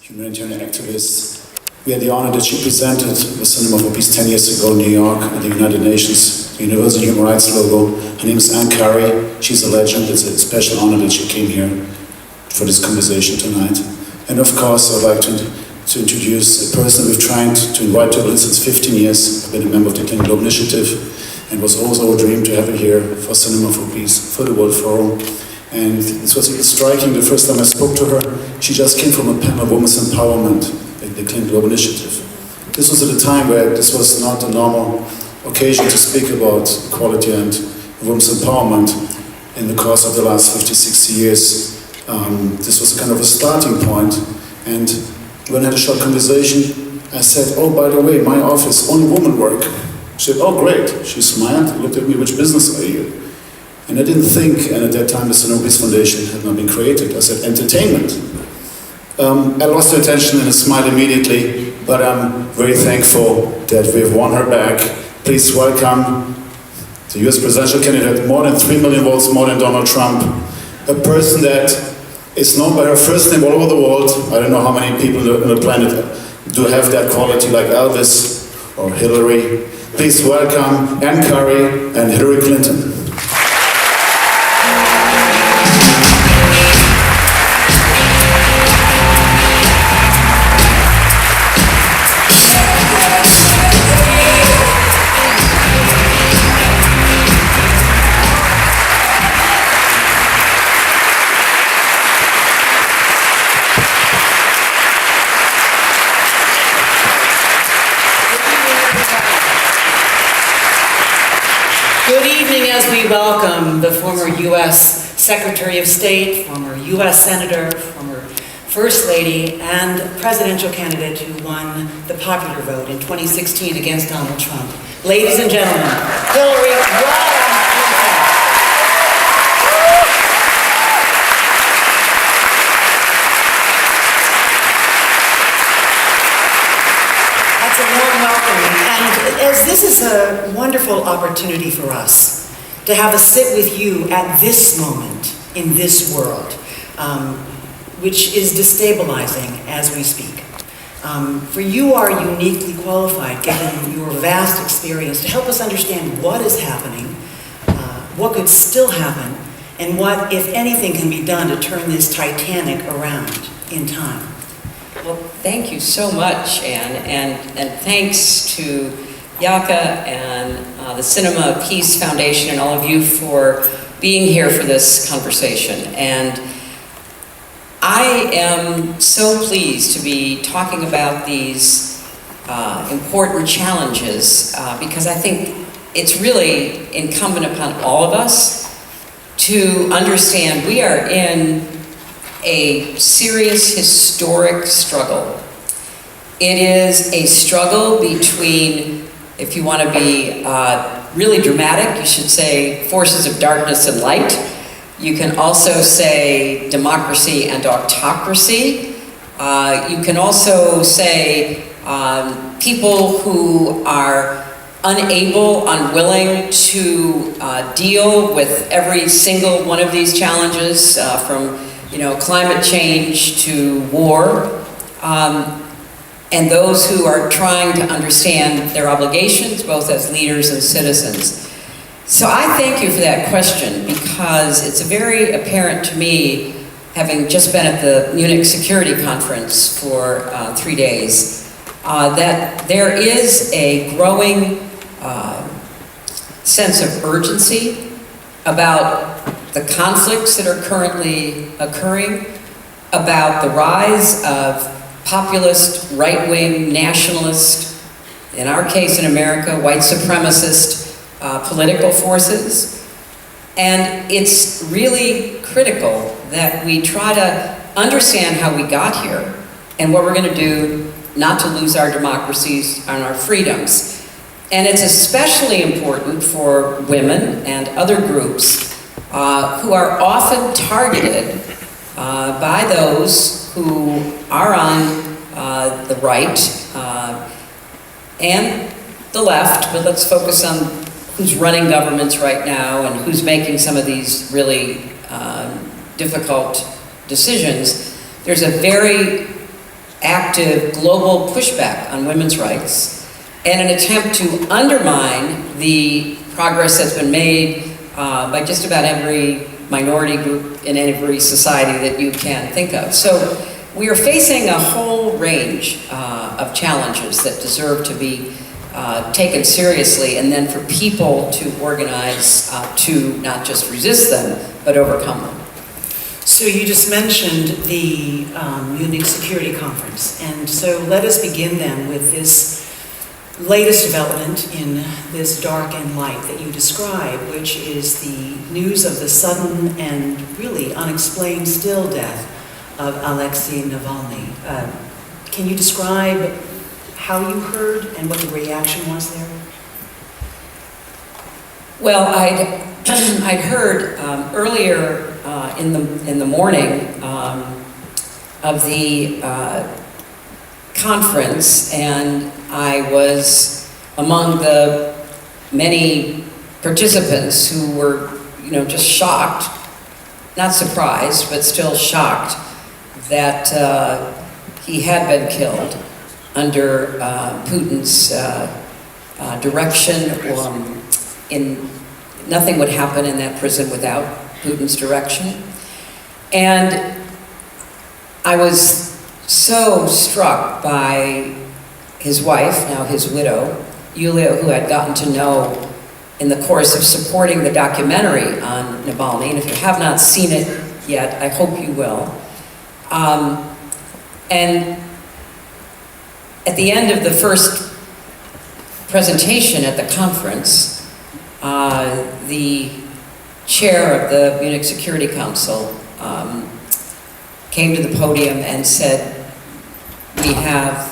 humanitarian activist. We had the honor that she presented the Cinema for Peace 10 years ago in New York at the United Nations, the Universal Human Rights logo. Her name is Anne Curry. She's a legend. It's a special honor that she came here for this conversation tonight. And of course, I'd like to introduce a person we've tried to invite to Berlin since 15 years. I've been a member of the Clean Globe Initiative, and was always our dream to have her here for Cinema for Peace, for the World Forum. And this was striking the first time I spoke to her. She just came from a panel of women's empowerment, the Clean Globe Initiative. This was at a time where this was not a normal occasion to speak about equality and women's empowerment in the course of the last 50, 60 years. This was kind of a starting point. And when I had a short conversation, I said, oh, by the way, my office, only women work. She said, oh, great. She smiled, looked at me, which business are you? And I didn't think, and at that time the Cinema Peace Foundation had not been created. I said, entertainment. I lost her attention and I smiled immediately, but I'm very thankful that we've won her back. Please welcome the US presidential candidate, more than 3 million votes, more than Donald Trump, a person that is known by her first name all over the world. I don't know how many people on the planet do have that quality, like Elvis or Hillary. Please welcome Anne Curry and Hillary Clinton. Good evening as we welcome the former U.S. Secretary of State, former U.S. Senator, former First Lady, and presidential candidate who won the popular vote in 2016 against Donald Trump. Ladies and gentlemen, Hillary Clinton. That's a warm welcome. And as this is a wonderful opportunity for us to have a sit with you at this moment in this world, which is destabilizing as we speak. For you are uniquely qualified, given your vast experience, to help us understand what is happening, what could still happen, and what, if anything, can be done to turn this Titanic around in time. Well, thank you so much, Anne, and thanks to Yaka and the Cinema Peace Foundation and all of you for being here for this conversation. And I am so pleased to be talking about these important challenges because I think it's really incumbent upon all of us to understand we are in a serious historic struggle. It is a struggle between, if you want to be really dramatic, you should say forces of darkness and light. You can also say democracy and autocracy. You can also say people who are unable, unwilling to deal with every single one of these challenges, from climate change to war. And those who are trying to understand their obligations, both as leaders and citizens. So I thank you for that question, because it's very apparent to me, having just been at the Munich Security Conference for 3 days, that there is a growing sense of urgency about the conflicts that are currently occurring, about the rise of populist, right-wing, nationalist, in our case in America, white supremacist political forces. And it's really critical that we try to understand how we got here and what we're going to do not to lose our democracies and our freedoms. And it's especially important for women and other groups who are often targeted by those who are on the right and the left, but let's focus on who's running governments right now and who's making some of these really difficult decisions. There's a very active global pushback on women's rights and an attempt to undermine the progress that's been made by just about every minority group in every society that you can think of. So we are facing a whole range of challenges that deserve to be taken seriously, and then for people to organize to not just resist them, but overcome them. So you just mentioned the Munich Security Conference, and so let us begin then with this latest development in this dark and light that you describe, which is the news of the sudden and really unexplained still death of Alexei Navalny. Can you describe how you heard and what the reaction was there? Well, I'd heard earlier in the morning of the conference, and I was among the many participants who were, just shocked, not surprised, but still shocked that he had been killed under Putin's direction. Nothing would happen in that prison without Putin's direction. And I was so struck by his wife, now his widow, Yulia, who I'd gotten to know in the course of supporting the documentary on Navalny. And if you have not seen it yet, I hope you will. And at the end of the first presentation at the conference, the chair of the Munich Security Council came to the podium and said, we have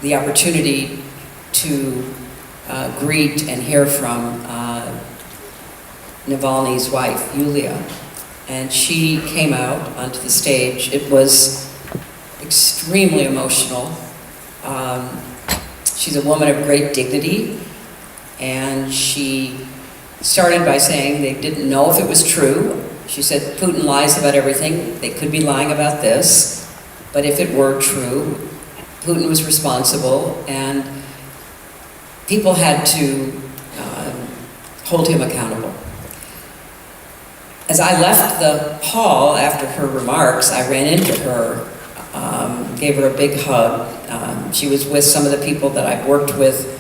the opportunity to greet and hear from Navalny's wife, Yulia. And she came out onto the stage. It was extremely emotional. She's a woman of great dignity, and she started by saying they didn't know if it was true. She said, Putin lies about everything. They could be lying about this, but if it were true, Putin was responsible, and people had to hold him accountable. As I left the hall after her remarks, I ran into her, gave her a big hug. She was with some of the people that I've worked with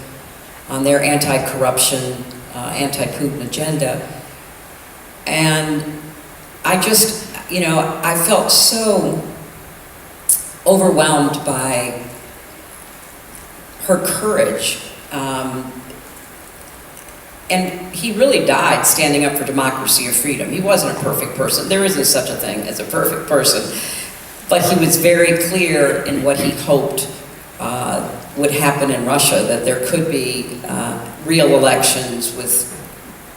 on their anti-corruption, anti-Putin agenda. And I just, I felt so overwhelmed by her courage. And he really died standing up for democracy or freedom. He wasn't a perfect person. There isn't such a thing as a perfect person. But he was very clear in what he hoped would happen in Russia, that there could be real elections with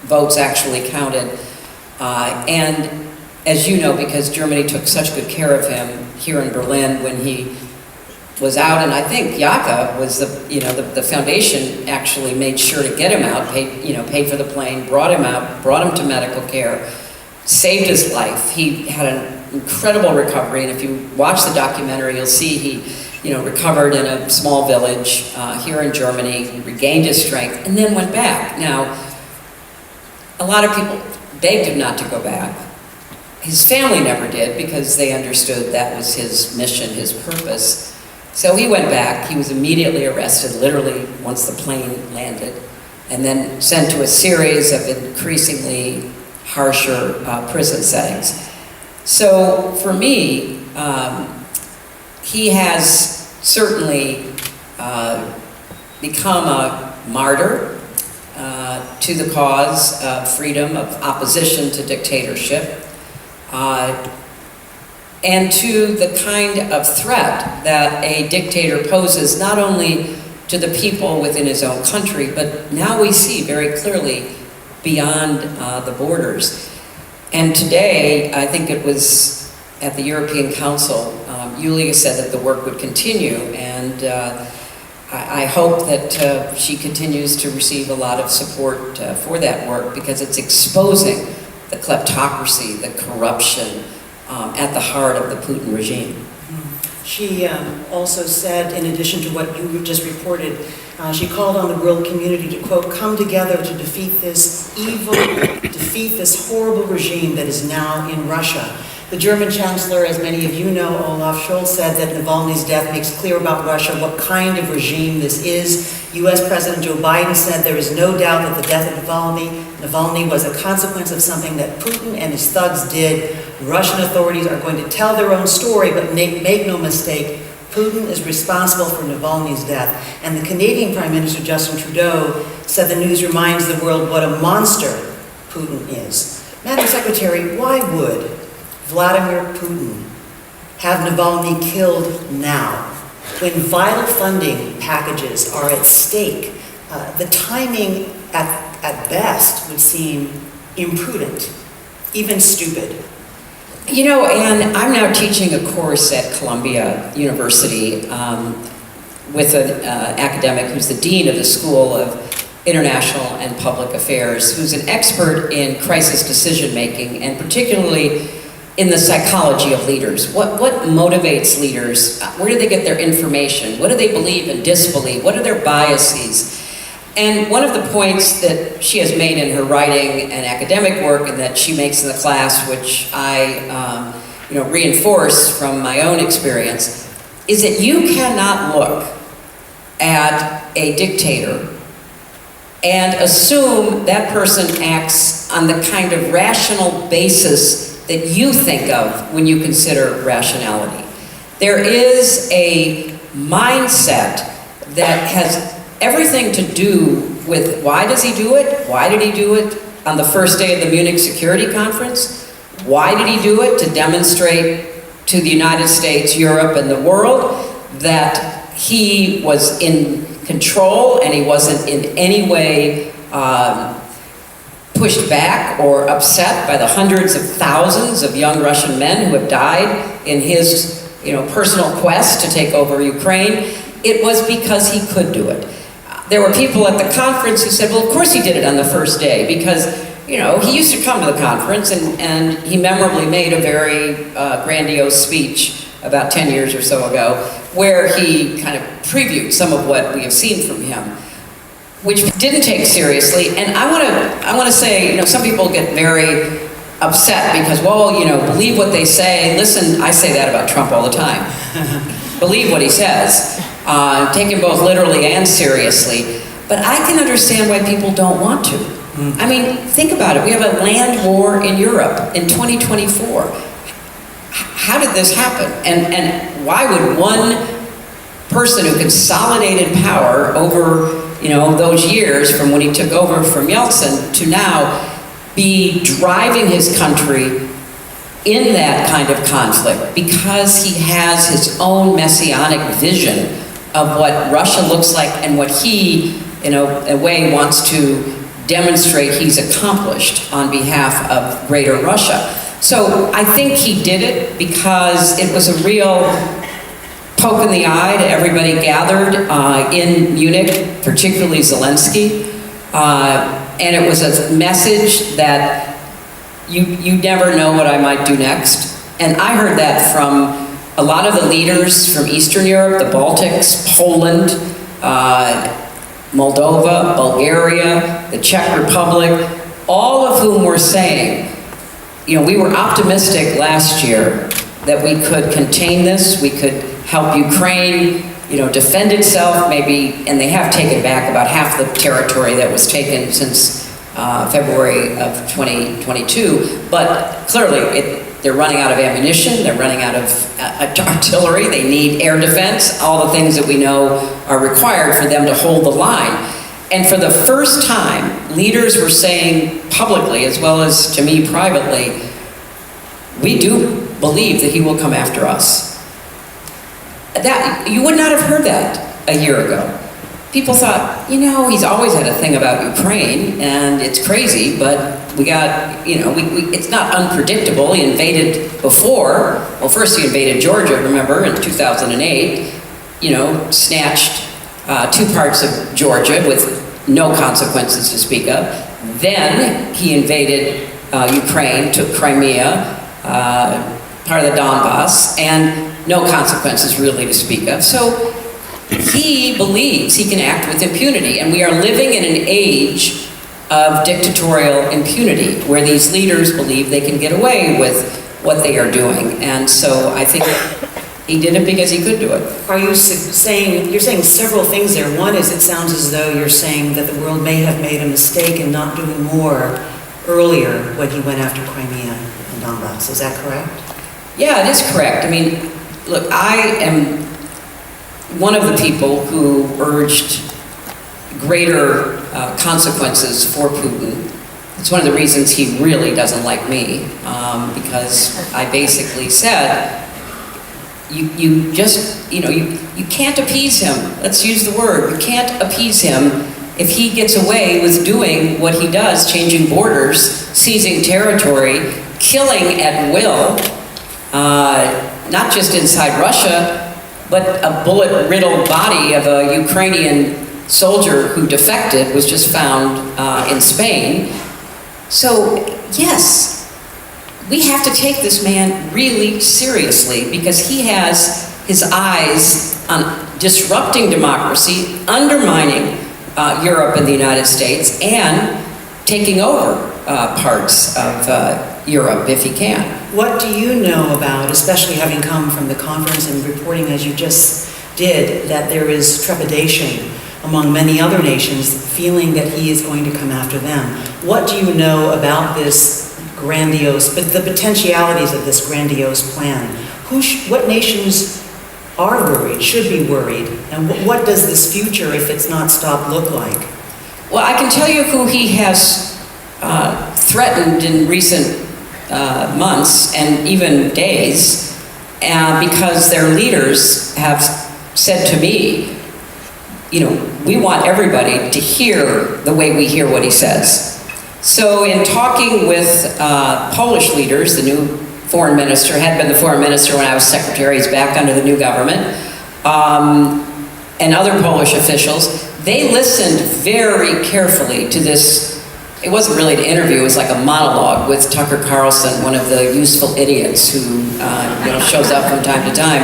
votes actually counted. And as you know, because Germany took such good care of him here in Berlin when he was out, and I think Yaka was the foundation actually made sure to get him out, paid for the plane, brought him out, brought him to medical care, saved his life. He had an incredible recovery, and if you watch the documentary, you'll see he recovered in a small village here in Germany, regained his strength, and then went back. Now, a lot of people begged him not to go back. His family never did, because they understood that was his mission, his purpose. So he went back. He was immediately arrested, literally, once the plane landed, and then sent to a series of increasingly harsher prison settings. So for me, he has certainly become a martyr to the cause of freedom, of opposition to dictatorship, and to the kind of threat that a dictator poses not only to the people within his own country, but now we see very clearly beyond the borders. And today, I think it was at the European Council, Yulia said that the work would continue, and I hope that she continues to receive a lot of support for that work, because it's exposing the kleptocracy, the corruption at the heart of the Putin regime. She also said, in addition to what you just reported, she called on the world community to, quote, come together to defeat this evil, defeat this horrible regime that is now in Russia. The German Chancellor, as many of you know, Olaf Scholz, said that Navalny's death makes clear about Russia what kind of regime this is. US President Joe Biden said there is no doubt that the death of Navalny was a consequence of something that Putin and his thugs did. Russian authorities are going to tell their own story, but make no mistake, Putin is responsible for Navalny's death. And the Canadian Prime Minister Justin Trudeau said the news reminds the world what a monster Putin is. Madam Secretary, why would Vladimir Putin have Navalny killed now, when vital funding packages are at stake? The timing at best would seem imprudent, even stupid. You know, Anne, I'm now teaching a course at Columbia University with an academic who's the dean of the School of International and Public Affairs, who's an expert in crisis decision-making, and particularly in the psychology of leaders. What motivates leaders? Where do they get their information? What do they believe and disbelieve? What are their biases? And one of the points that she has made in her writing and academic work, and that she makes in the class, which I reinforce from my own experience, is that you cannot look at a dictator and assume that person acts on the kind of rational basis that you think of when you consider rationality. There is a mindset that has everything to do with why does he do it? Why did he do it on the first day of the Munich Security Conference? Why did he do it? To demonstrate to the United States, Europe, and the world that he was in control and he wasn't in any way pushed back or upset by the hundreds of thousands of young Russian men who have died in his personal quest to take over Ukraine. It was because he could do it. There were people at the conference who said, well, of course he did it on the first day, because he used to come to the conference and he memorably made a very grandiose speech about 10 years or so ago, where he kind of previewed some of what we have seen from him, which didn't take seriously. And I want to say, some people get very upset because, well, believe what they say. Listen, I say that about Trump all the time. Believe what he says. Take him both literally and seriously. But I can understand why people don't want to. I mean, think about it. We have a land war in Europe in 2024. How did this happen? And why would one person who consolidated power over those years from when he took over from Yeltsin to now be driving his country in that kind of conflict? Because he has his own messianic vision of what Russia looks like and what he, in a way, wants to demonstrate he's accomplished on behalf of Greater Russia. So I think he did it because it was a real poke in the eye to everybody gathered in Munich, particularly Zelenskyy. And it was a message that you never know what I might do next. And I heard that from a lot of the leaders from Eastern Europe, the Baltics, Poland, Moldova, Bulgaria, the Czech Republic, all of whom were saying, we were optimistic last year that we could contain this, we could help Ukraine, defend itself, maybe, and they have taken back about half the territory that was taken since February of 2022, but clearly they're running out of ammunition, they're running out of artillery, they need air defense, all the things that we know are required for them to hold the line. And for the first time, leaders were saying publicly, as well as to me privately, we do believe that he will come after us. That, you would not have heard that a year ago. People thought, he's always had a thing about Ukraine, and it's crazy, but we got, it's not unpredictable. He invaded before. Well, first he invaded Georgia, remember, in 2008, snatched 2 parts of Georgia with no consequences to speak of. Then he invaded Ukraine, took Crimea, part of the Donbass, and no consequences really to speak of. So he believes he can act with impunity, and we are living in an age of dictatorial impunity, where these leaders believe they can get away with what they are doing. And so I think he did it because he could do it. Are you saying, you're saying several things there. One is, it sounds as though you're saying that the world may have made a mistake in not doing more earlier when he went after Crimea and Donbass. Is that correct? Yeah, it is correct. I mean, look, I am one of the people who urged greater consequences for Putin. It's one of the reasons he really doesn't like me, because I basically said, you just, you can't appease him. Let's use the word. You can't appease him if he gets away with doing what he does, changing borders, seizing territory, killing at will, not just inside Russia, but a bullet-riddled body of a Ukrainian soldier who defected was just found in Spain. So, yes, we have to take this man really seriously, because he has his eyes on disrupting democracy, undermining Europe and the United States, and taking over parts of Europe if he can. What do you know about, especially having come from the conference and reporting as you just did, that there is trepidation among many other nations feeling that he is going to come after them? What do you know about this grandiose, but the potentialities of this grandiose plan? What nations are worried, should be worried, and what does this future, if it's not stopped, look like? Well, I can tell you who he has threatened in recent months and even days, because their leaders have said to me, we want everybody to hear the way we hear what he says. So in talking with Polish leaders, the new foreign minister, had been the foreign minister when I was secretary, he's back under the new government, and other Polish officials, they listened very carefully to this. It wasn't really an interview, it was like a monologue with Tucker Carlson, one of the useful idiots who shows up from time to time.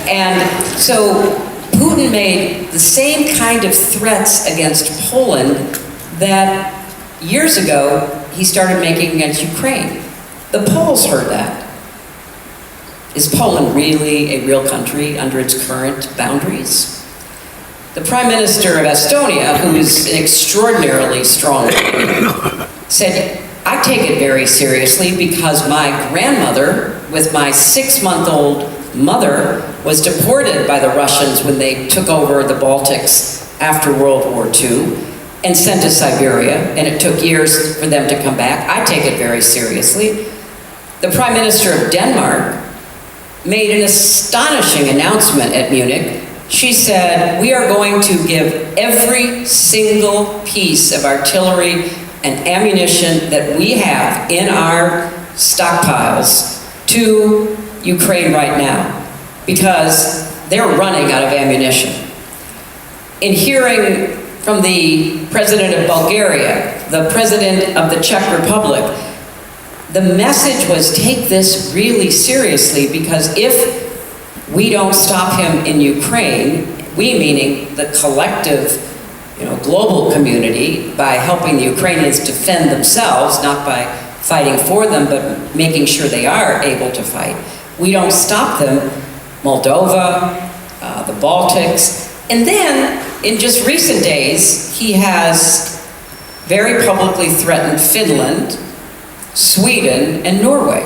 And so Putin made the same kind of threats against Poland that years ago he started making against Ukraine. The Poles heard that. Is Poland really a real country under its current boundaries? The Prime Minister of Estonia, who is an extraordinarily strong leader, said, I take it very seriously because my grandmother, with my 6-month-old mother, was deported by the Russians when they took over the Baltics after World War II and sent to Siberia, and it took years for them to come back. I take it very seriously. The Prime Minister of Denmark made an astonishing announcement at Munich. She said, we are going to give every single piece of artillery and ammunition that we have in our stockpiles to Ukraine right now, because they're running out of ammunition. In hearing from the President of Bulgaria, the President of the Czech Republic, the message was, take this really seriously, because if we don't stop him in Ukraine, we meaning the collective, global community, by helping the Ukrainians defend themselves, not by fighting for them, but making sure they are able to fight. We don't stop them, Moldova, the Baltics, and then in just recent days, he has very publicly threatened Finland, Sweden, and Norway.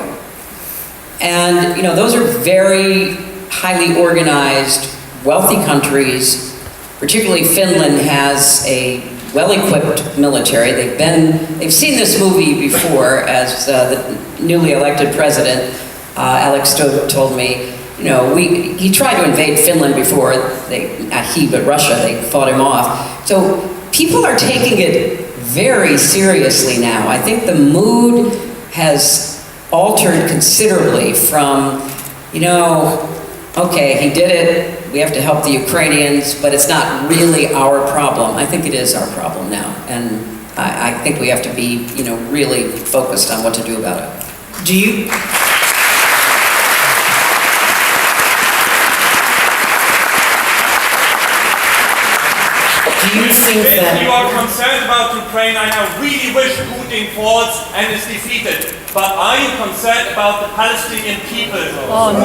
And, those are very highly organized, wealthy countries. Particularly Finland has a well-equipped military. They've seen this movie before, as the newly elected president, Alex told me, he tried to invade Finland before, not he, but Russia, they fought him off. So people are taking it very seriously now. I think the mood has altered considerably from, okay, he did it, we have to help the Ukrainians, but it's not really our problem. I think it is our problem now, and I think we have to be, really focused on what to do about it. Do you... Do you think If that... you are concerned about Ukraine, I now really wish Putin falls and is defeated. But are you concerned about the Palestinian people? Oh no!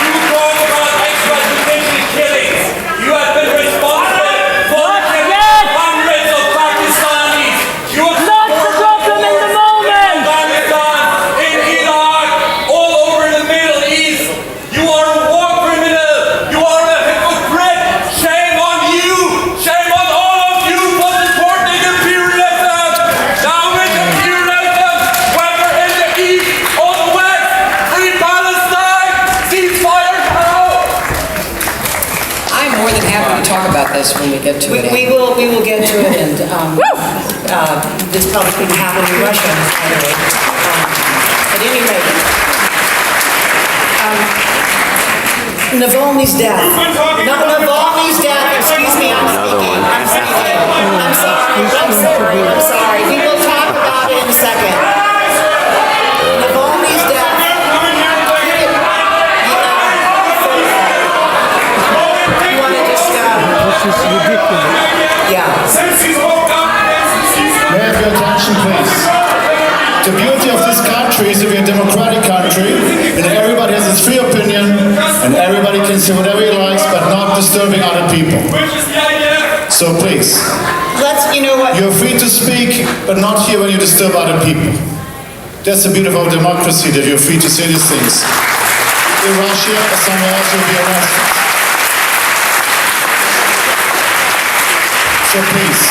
You talk about extrajudicial killings. You have been responsible for the killing of hundreds of Pakistanis. You have problem in the moment! in Afghanistan, in Iraq, all over the Middle East. You are a war criminal. You are a hypocrite. Shame on you. Shame on all of you for supporting imperialism. Now with imperialism, whether in the East or the West, free Palestine, ceasefire now. I'm more than happy to talk about this when we get to it. We will get to it, and this probably couldn't happen in Russia, by the way. At any rate, Navalny's death. Navalny's death. Excuse me, I'm speaking. I'm sorry. We will talk about it in a second. Navalny's death. You want to just, This is ridiculous. yeah. May I have your attention, please? The beauty of this country is that we're a democratic country, and everybody has its free opinion, and everybody can say whatever he likes, but not disturbing other people. So please, You know what? you're free to speak, but not here when you disturb other people. That's the beauty of our democracy, that you're free to say these things. In Russia or somewhere else, you'll be arrested. So please,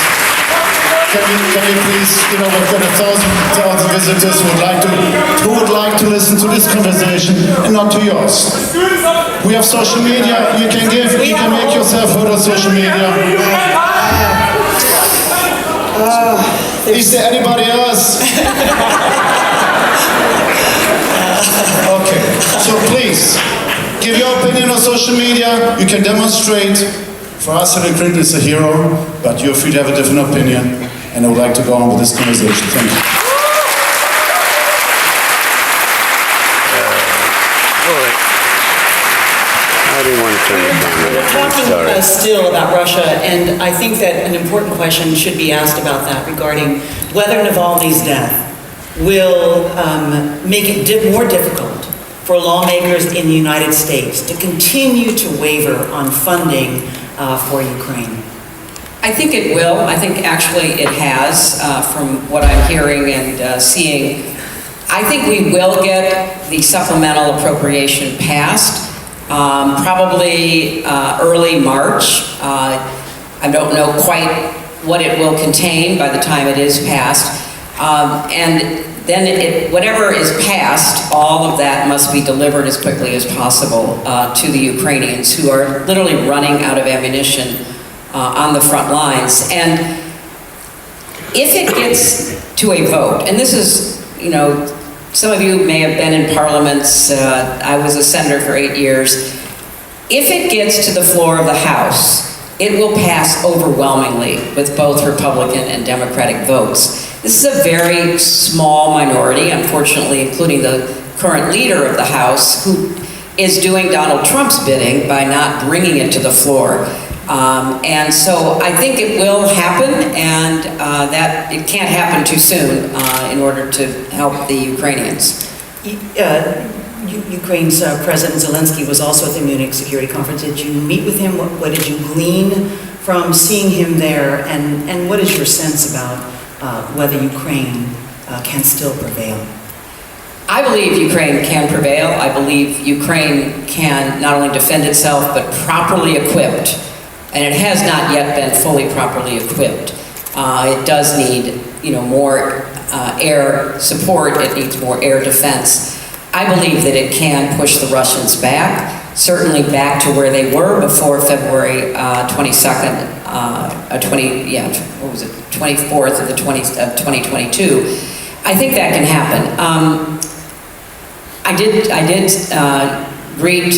can you please, we've got 1,000 visitors who would like to listen to this conversation and not to yours. We have social media. You can make yourself heard on social media. Is there anybody else? Okay, so please, give your opinion on social media. You can demonstrate. For us, Hillary Clinton is a hero, but you're free to have a different opinion, and I would like to go on with this conversation. Thank you. I didn't want to turn it down. We're talking still about Russia, and I think that an important question should be asked about that regarding whether Navalny's death will make it more difficult for lawmakers in the United States to continue to waver on funding for Ukraine. I think it will. I think actually it has, from what I'm hearing and seeing. I think we will get the supplemental appropriation passed, probably early March. I don't know quite what it will contain by the time it is passed. And then whatever is passed, all of that must be delivered as quickly as possible to the Ukrainians, who are literally running out of ammunition on the front lines. And if it gets to a vote, and this is, some of you may have been in parliaments, I was a senator for 8 years. If it gets to the floor of the House, it will pass overwhelmingly with both Republican and Democratic votes. This is a very small minority, unfortunately, including the current leader of the House, who is doing Donald Trump's bidding by not bringing it to the floor. And so I think it will happen, and that it can't happen too soon in order to help the Ukrainians. Ukraine's President Zelenskyy was also at the Munich Security Conference. Did you meet with him? What did you glean from seeing him there? And what is your sense about whether Ukraine can still prevail? I believe Ukraine can prevail. I believe Ukraine can not only defend itself, but properly equipped. And it has not yet been fully properly equipped. It does need, more air support. It needs more air defense. I believe that it can push the Russians back, certainly back to where they were before February 22nd, 24th of 2022. I think that can happen. I did greet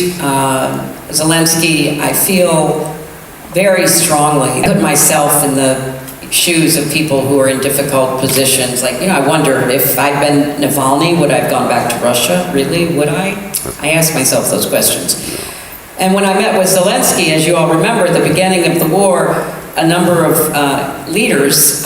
Zelenskyy. I feel very strongly. I put myself in the shoes of people who are in difficult positions. I wonder if I'd been Navalny, would I have gone back to Russia? Really? Would I? I ask myself those questions. And when I met with Zelenskyy, as you all remember, at the beginning of the war, a number of leaders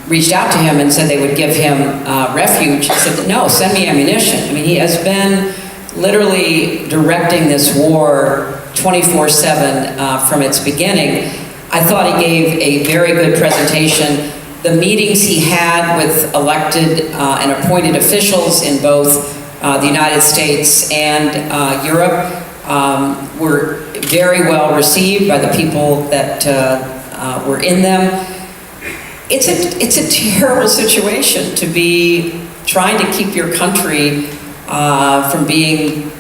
reached out to him and said they would give him refuge. He said, no, send me ammunition. I mean, he has been literally directing this war 24/7 from its beginning. I thought he gave a very good presentation. The meetings he had with elected and appointed officials in both the United States and Europe were very well received by the people that were in them. It's a terrible situation to be trying to keep your country from being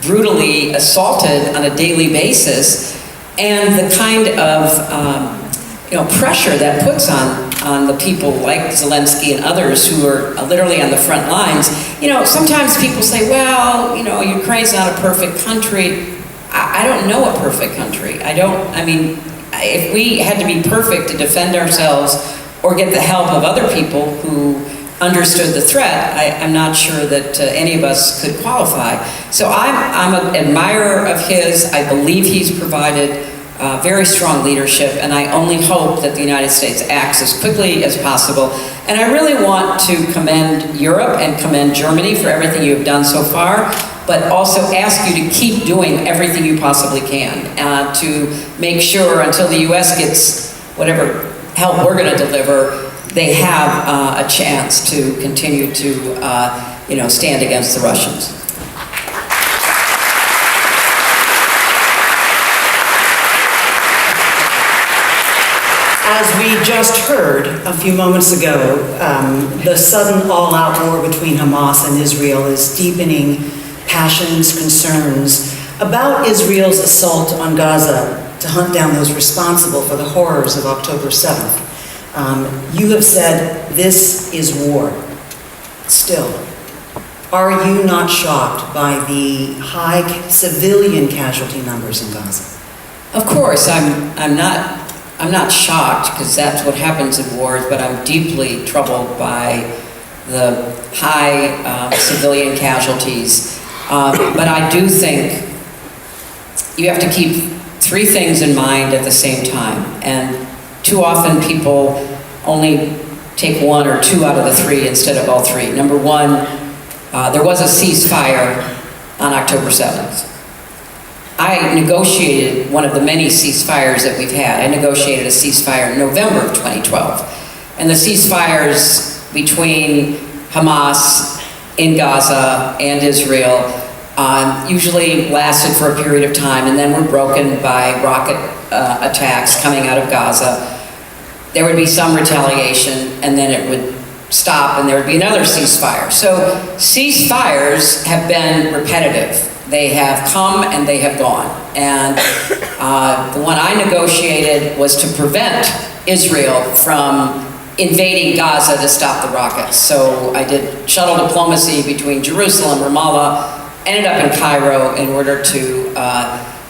brutally assaulted on a daily basis, and the kind of pressure that puts on the people like Zelenskyy and others who are literally on the front lines. Sometimes people say, well, Ukraine's not a perfect country. I don't know a perfect country. If we had to be perfect to defend ourselves or get the help of other people who understood the threat, I'm not sure that any of us could qualify. So I'm an admirer of his. I believe he's provided very strong leadership, and I only hope that the United States acts as quickly as possible. And I really want to commend Europe and commend Germany for everything you've done so far, but also ask you to keep doing everything you possibly can to make sure until the U.S. gets whatever help we're going to deliver, they have a chance to continue to stand against the Russians. As we just heard a few moments ago, the sudden all-out war between Hamas and Israel is deepening passions, concerns about Israel's assault on Gaza to hunt down those responsible for the horrors of October 7th. You have said this is war. Still, are you not shocked by the high civilian casualty numbers in Gaza? Of course, I'm not shocked, because that's what happens in wars, but I'm deeply troubled by the high civilian casualties. But I do think you have to keep three things in mind at the same time. And too often people only take one or two out of the three instead of all three. Number one, there was a ceasefire on October 7th. I negotiated one of the many ceasefires that we've had. I negotiated a ceasefire in November of 2012. And the ceasefires between Hamas in Gaza and Israel usually lasted for a period of time and then were broken by rocket attacks coming out of Gaza. There would be some retaliation, and then it would stop and there would be another ceasefire. So ceasefires have been repetitive. They have come and they have gone. And the one I negotiated was to prevent Israel from invading Gaza to stop the rockets. So I did shuttle diplomacy between Jerusalem, Ramallah, ended up in Cairo in order to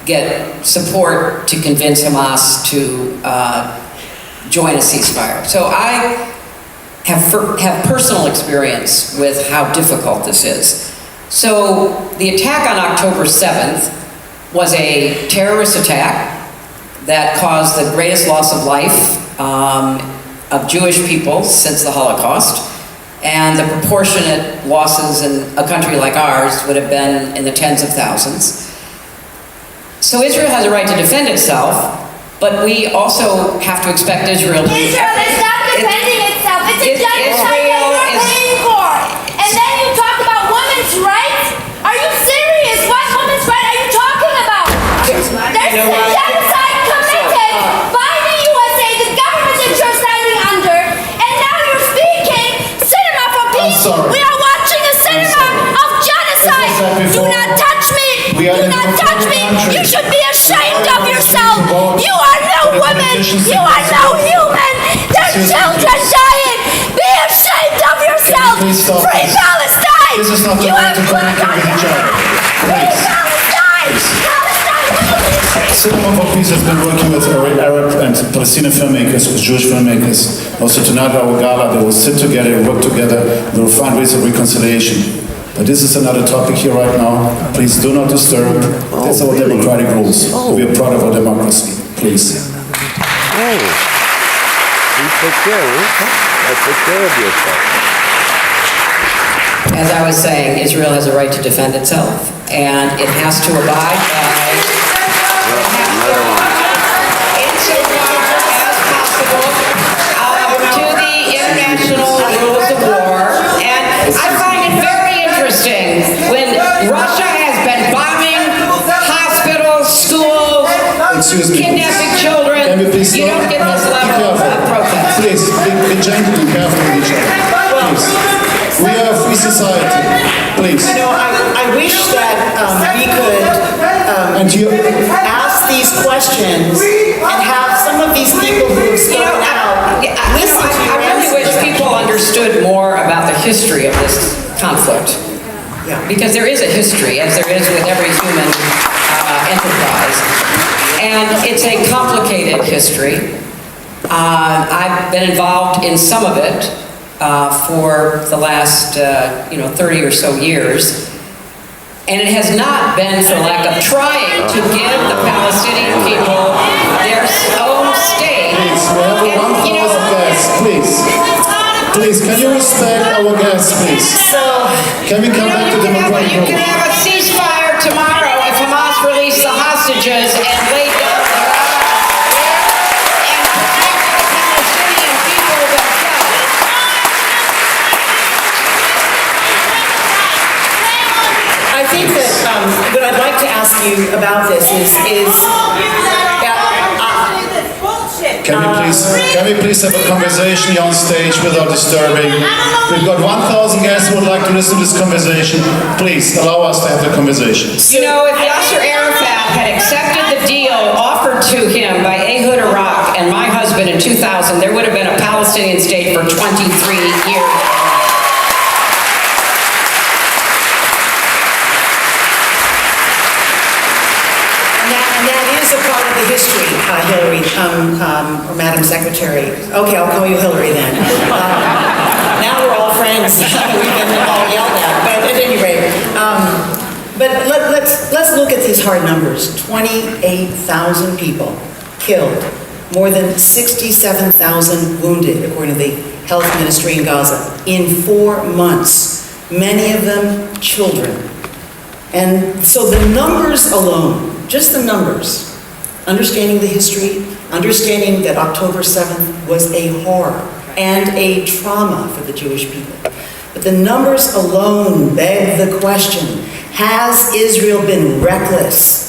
get support to convince Hamas to join a ceasefire. So I have personal experience with how difficult this is. So the attack on October 7th was a terrorist attack that caused the greatest loss of life of Jewish people since the Holocaust, and the proportionate losses in a country like ours would have been in the tens of thousands. So Israel has a right to defend itself, but we also have to expect Israel to... Israel is not defending itself. It's a genocide that you're paying for. And then you talk about women's rights? Are you serious? What women's rights are you talking about? There's a genocide committed by the USA, the government that you're signing under, and now you're speaking cinema for peace. We are watching a cinema of genocide. Do not touch me. Do not touch me. You should be ashamed of yourself. You are no woman. You are no human. There's children dying. Be ashamed of yourself. Free Palestine. This is not the way to communicate with each other. Free Palestine. Cinema for Peace has been working with Arab and Palestinian filmmakers, with Jewish filmmakers. Also tonight at our gala, they will sit together and work together. They will find ways of reconciliation. But this is another topic here right now. Please do not disturb. That's our democratic rules. We are proud of our democracy. Please. Oh, you took care, huh? I took care of yourself. As I was saying, Israel has a right to defend itself, and it has to abide by Another one. insofar as possible to the international rules of war. And I find it very interesting when Russia has been bombing hospitals, schools, Excuse me. kidnapping children. Can we please You stop? don't get this Be level of careful. protest. Please, be gentle and careful with each other. Please. We are a free society. Please. You know, I wish that we could And you, ask these questions and have some of these people who have spoken out listen to your I really wish answers. people understood more about the history of this conflict. Yeah. Because there is a history, as there is with every human enterprise. And it's a complicated history. I've been involved in some of it for the last 30 or so years. And it has not been for lack of trying to give the Palestinian people their own state. please, we have And, 1,000 guests. Please. Please, can you respect our guests, please? So, Can we come back to democratic You can rules? have a ceasefire tomorrow if Hamas release the hostages and lay down the and protect the Palestinian people themselves. I think that what I'd like to ask you about this is Can we please have a conversation here on stage without disturbing? We've got 1,000 guests who would like to listen to this conversation. Please allow us to have the conversation. You know, if Yasser Arafat had accepted the deal offered to him by Ehud Barak and my husband in 2000, there would have been a Palestinian state for 23 years. And that is a part of the history, Hillary, or Madam Secretary. Okay, I'll call you Hillary then. Now we're all friends. We've been all yelled at, but at any rate. But let's look at these hard numbers. 28,000 people killed, more than 67,000 wounded, according to the health ministry in Gaza, in 4 months. Many of them children. And so the numbers alone, just the numbers, understanding the history, understanding that October 7th was a horror and a trauma for the Jewish people. But the numbers alone beg the question, has Israel been reckless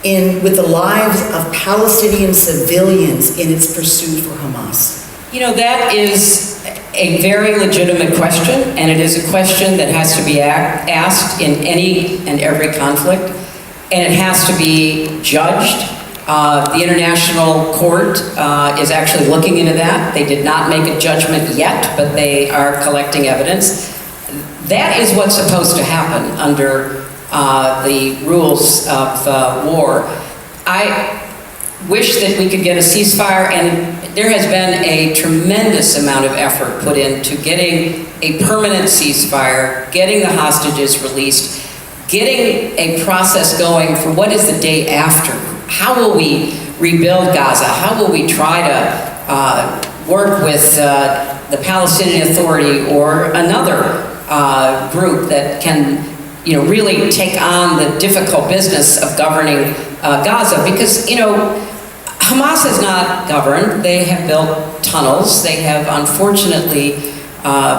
with the lives of Palestinian civilians in its pursuit for Hamas? You know, that is a very legitimate question, and it is a question that has to be asked in any and every conflict, and it has to be judged. The International Court is actually looking into that. They did not make a judgment yet, but they are collecting evidence. That is what's supposed to happen under the rules of war. I wish that we could get a ceasefire, and there has been a tremendous amount of effort put into getting a permanent ceasefire, getting the hostages released, getting a process going for what is the day after. How will we rebuild Gaza? How will we try to work with the Palestinian Authority or another group that can, really take on the difficult business of governing Gaza? Because, Hamas has not governed. They have built tunnels. They have unfortunately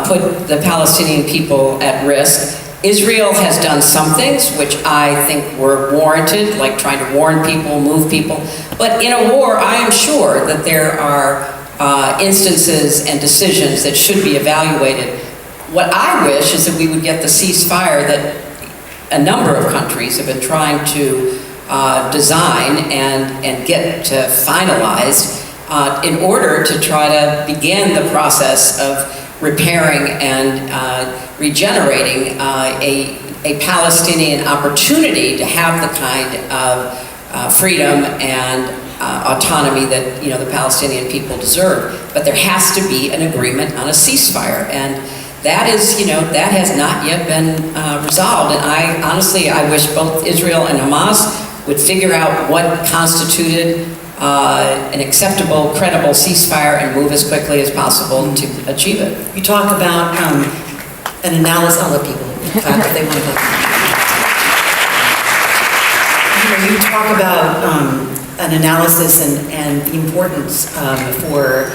put the Palestinian people at risk. Israel has done some things which I think were warranted, like trying to warn people, move people. But in a war, I am sure that there are instances and decisions that should be evaluated. What I wish is that we would get the ceasefire that a number of countries have been trying to design and get finalized in order to try to begin the process of repairing and regenerating a Palestinian opportunity to have the kind of freedom and autonomy that the Palestinian people deserve. But there has to be an agreement on a ceasefire, and that is, that has not yet been resolved. And I wish both Israel and Hamas would figure out what constituted an acceptable, credible ceasefire and move as quickly as possible to achieve it. You talk about an analysis. I'll let people talk if they want to go. You talk about an analysis and the importance for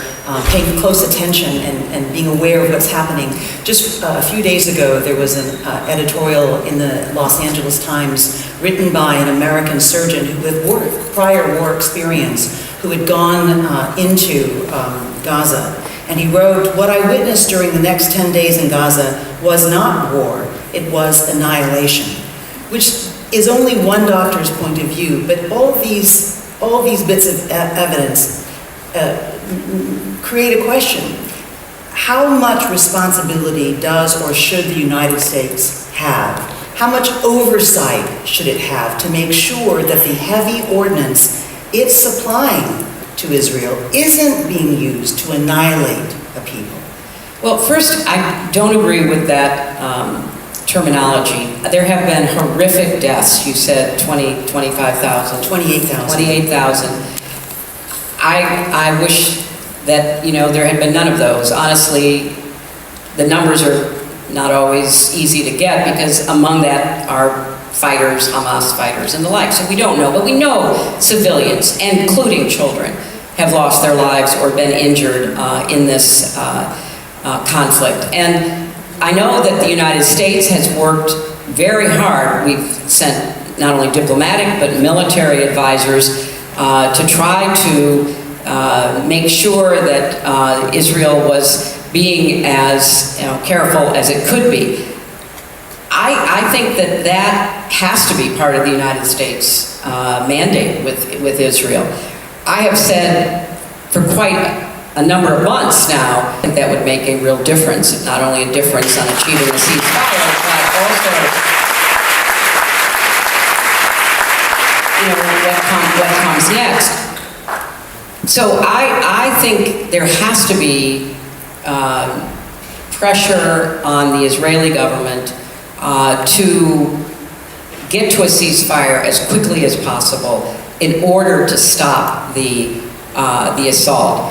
paying close attention and being aware of what's happening. Just a few days ago, there was an editorial in the Los Angeles Times written by an American surgeon who had prior war experience, who had gone into Gaza. And he wrote, "What I witnessed during the next 10 days in Gaza was not war, it was annihilation," which is only one doctor's point of view, but all these bits of evidence create a question. How much responsibility does or should the United States have? How much oversight should it have to make sure that the heavy ordnance it's supplying to Israel isn't being used to annihilate a people? Well, first, I don't agree with that terminology. There have been horrific deaths. You said 20, 25,000. 28,000. 28,000. I wish that, there had been none of those. Honestly, the numbers are not always easy to get because among that are fighters, Hamas fighters and the like. So we don't know, but we know civilians, including children, have lost their lives or been injured in this conflict. And I know that the United States has worked very hard. We've sent not only diplomatic but military advisors to try to make sure that Israel was being as careful as it could be. I think that has to be part of the United States mandate with Israel. I have said for quite a number of months now that that would make a real difference, not only a difference on achieving a ceasefire, but also, what comes next. So I think there has to be pressure on the Israeli government to get to a ceasefire as quickly as possible in order to stop the assault.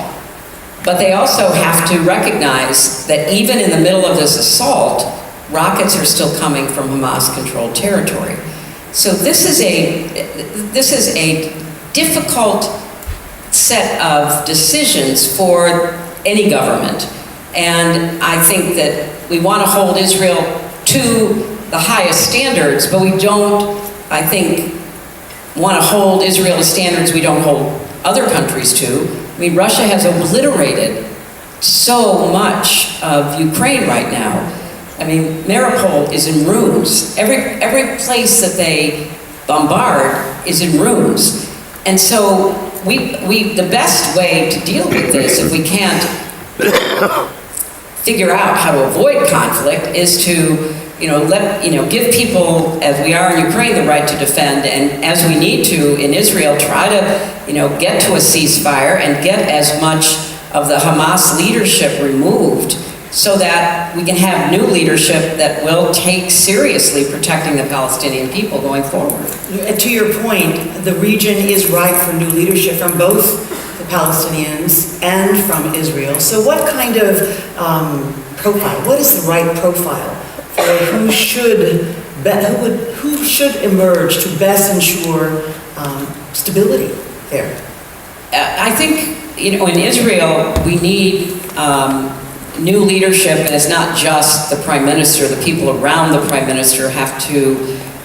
But they also have to recognize that even in the middle of this assault, rockets are still coming from Hamas-controlled territory. So this is a difficult set of decisions for any government. And I think that we want to hold Israel to the highest standards, but we don't, I think, want to hold Israel to standards we don't hold other countries to. I mean, Russia has obliterated so much of Ukraine right now. I mean, Mariupol is in ruins. Every place that they bombard is in ruins. And so the best way to deal with this, if we can't figure out how to avoid conflict, is to give people, as we are in Ukraine, the right to defend, and as we need to in Israel, try to get to a ceasefire and get as much of the Hamas leadership removed so that we can have new leadership that will take seriously protecting the Palestinian people going forward. To your point, the region is ripe for new leadership from both the Palestinians and from Israel. So what kind of profile, what is the right profile for who should emerge to best ensure stability there? I think, in Israel, we need new leadership, and it's not just the prime minister. The people around the prime minister have to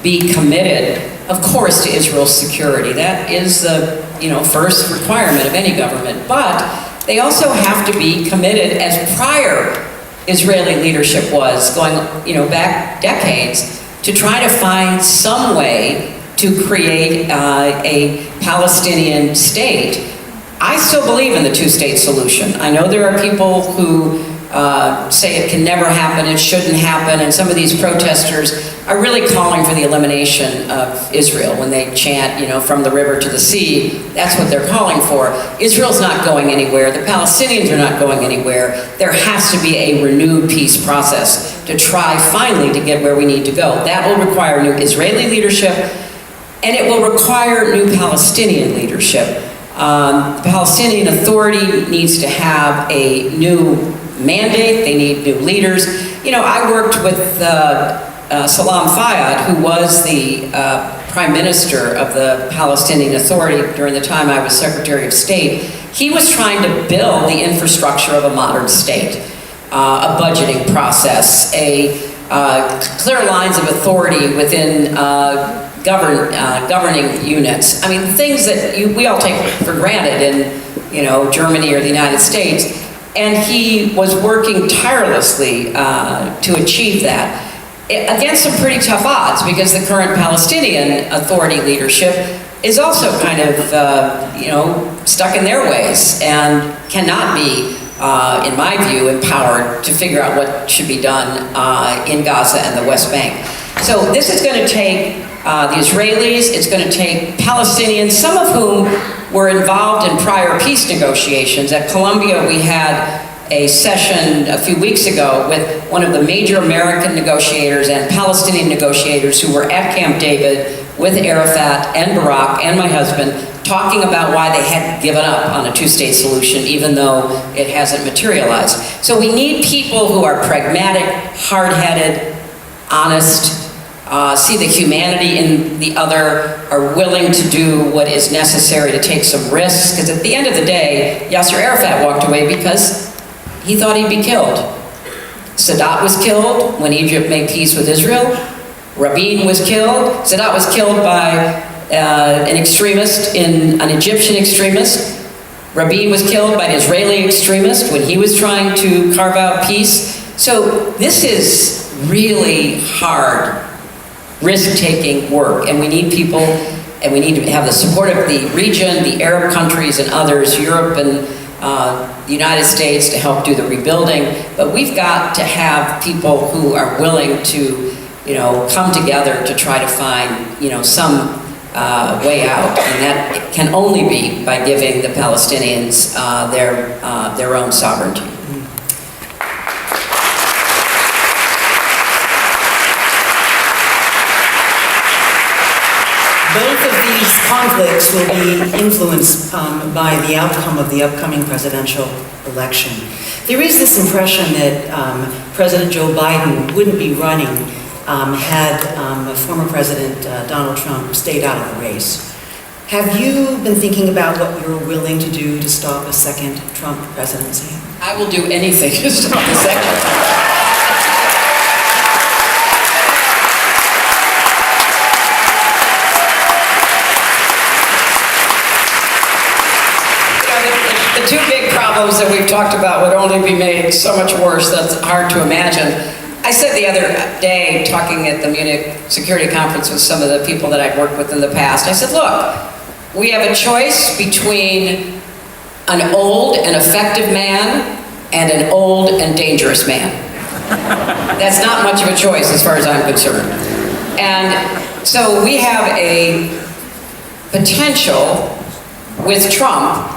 be committed, of course, to Israel's security. That is the first requirement of any government. But they also have to be committed, as prior Israeli leadership was, going back decades, to try to find some way to create a Palestinian state. I still believe in the two-state solution. I know there are people who say it can never happen, it shouldn't happen, and some of these protesters are really calling for the elimination of Israel when they chant, from the river to the sea. That's what they're calling for. Israel's not going anywhere. The Palestinians are not going anywhere. There has to be a renewed peace process to try finally to get where we need to go. That will require new Israeli leadership, and it will require new Palestinian leadership. The Palestinian Authority needs to have a new mandate. They need new leaders. I worked with Salam Fayyad, who was the Prime Minister of the Palestinian Authority during the time I was Secretary of State. He was trying to build the infrastructure of a modern state, a budgeting process, clear lines of authority within governing units. I mean, things that we all take for granted in, Germany or the United States. And he was working tirelessly to achieve that against some pretty tough odds, because the current Palestinian Authority leadership is also kind of, stuck in their ways and cannot be, in my view, empowered to figure out what should be done in Gaza and the West Bank. So this is going to take the Israelis, it's going to take Palestinians, some of whom were involved in prior peace negotiations. At Columbia, we had a session a few weeks ago with one of the major American negotiators and Palestinian negotiators who were at Camp David with Arafat and Barak and my husband, talking about why they hadn't given up on a two-state solution, even though it hasn't materialized. So we need people who are pragmatic, hard-headed, honest, see the humanity in the other, are willing to do what is necessary to take some risks, because at the end of the day, Yasser Arafat walked away because he thought he'd be killed. Sadat was killed when Egypt made peace with Israel. Rabin was killed. Sadat was killed by an Egyptian extremist. Rabin was killed by an Israeli extremist when he was trying to carve out peace. So this is really hard, risk-taking work, and we need people, and we need to have the support of the region, the Arab countries and others, Europe and the United States, to help do the rebuilding. But we've got to have people who are willing to, come together to try to find, some way out, and that can only be by giving the Palestinians their own sovereignty. Both of these conflicts will be influenced by the outcome of the upcoming presidential election. There is this impression that President Joe Biden wouldn't be running had former President Donald Trump stayed out of the race. Have you been thinking about what you're willing to do to stop a second Trump presidency? I will do anything to stop the second. The two big problems that we've talked about would only be made so much worse. That's hard to imagine. I said the other day, talking at the Munich Security Conference with some of the people that I've worked with in the past, I said, look, we have a choice between an old and effective man and an old and dangerous man. That's not much of a choice as far as I'm concerned. And so we have a potential with Trump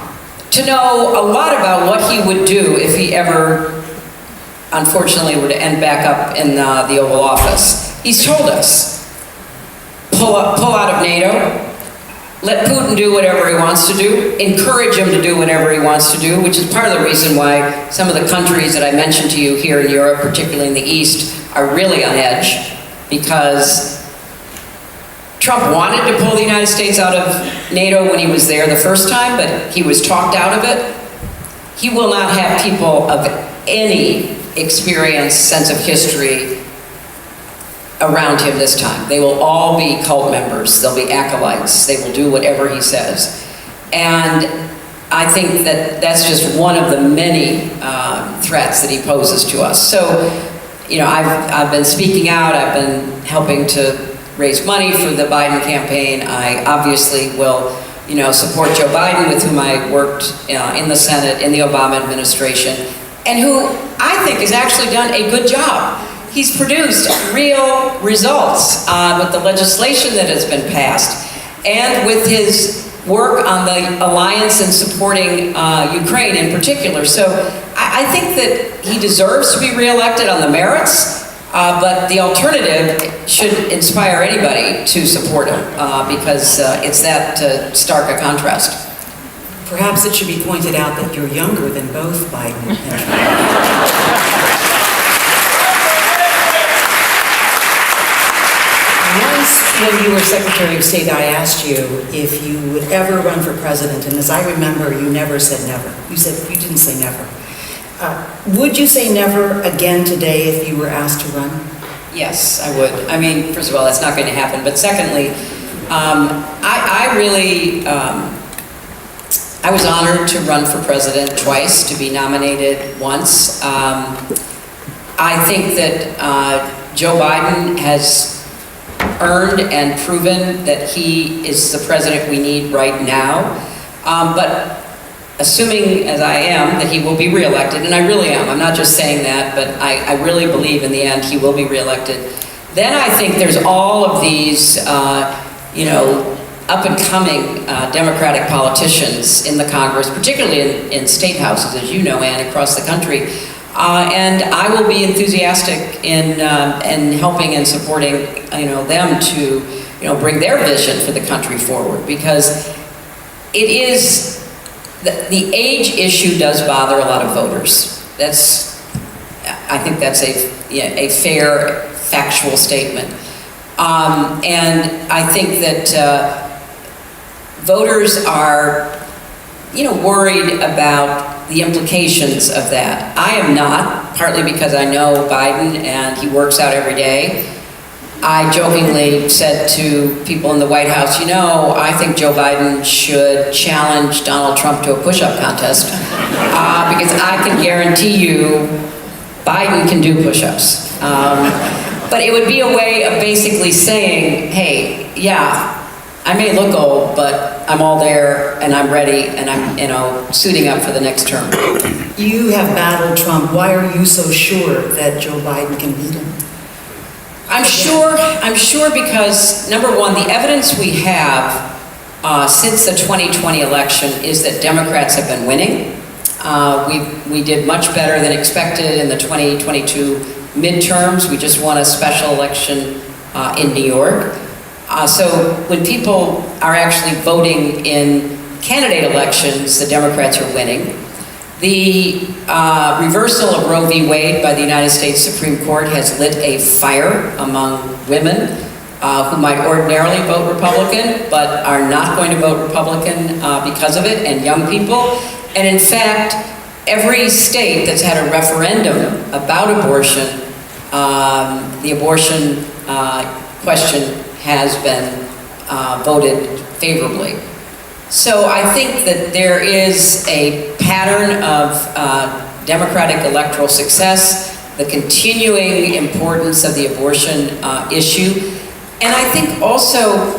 to know a lot about what he would do if he ever, unfortunately, were to end back up in the Oval Office. He's told us, pull out of NATO, let Putin do whatever he wants to do, encourage him to do whatever he wants to do, which is part of the reason why some of the countries that I mentioned to you here in Europe, particularly in the East, are really on edge, because Trump wanted to pull the United States out of NATO when he was there the first time, but he was talked out of it. He will not have people of any experience, sense of history around him this time. They will all be cult members. They'll be acolytes. They will do whatever he says. And I think that that's just one of the many threats that he poses to us. So, I've been speaking out. I've been helping to raise money for the Biden campaign. I obviously will, support Joe Biden, with whom I worked in the Senate, in the Obama administration. and who I think has actually done a good job. He's produced real results with the legislation that has been passed and with his work on the alliance and supporting Ukraine in particular. So I think that he deserves to be reelected on the merits, but the alternative should inspire anybody to support him because it's that stark a contrast. Perhaps it should be pointed out that you're younger than both Biden and Trump. Once, when you were Secretary of State, I asked you if you would ever run for president, and as I remember, you never said never. You didn't say never. Would you say never again today if you were asked to run? Yes, I would. I mean, first of all, that's not going to happen. But secondly, I really, I was honored to run for president twice, to be nominated once. I think that Joe Biden has earned and proven that he is the president we need right now. But assuming, as I am, that he will be reelected, and I really am, I'm not just saying that, but I really believe in the end he will be reelected, then I think there's all of these, up-and-coming Democratic politicians in the Congress, particularly in state houses, as you know, Ann, across the country. And I will be enthusiastic in helping and supporting, them to, bring their vision for the country forward, because it is, the age issue does bother a lot of voters. I think that's a fair, factual statement. And I think that voters are, worried about the implications of that. I am not, partly because I know Biden and he works out every day. I jokingly said to people in the White House, I think Joe Biden should challenge Donald Trump to a push-up contest because I can guarantee you Biden can do push-ups. But it would be a way of basically saying, hey, yeah, I may look old, but I'm all there and I'm ready and I'm, suiting up for the next term. You have battled Trump. Why are you so sure that Joe Biden can beat him? I'm sure because, number one, the evidence we have since the 2020 election is that Democrats have been winning. We did much better than expected in the 2022 midterms. We just won a special election in New York. So when people are actually voting in candidate elections, the Democrats are winning. The reversal of Roe v. Wade by the United States Supreme Court has lit a fire among women who might ordinarily vote Republican, but are not going to vote Republican because of it, and young people. And in fact, every state that's had a referendum about abortion, the abortion question has been voted favorably. So I think that there is a pattern of Democratic electoral success, the continuing importance of the abortion issue, and I think also,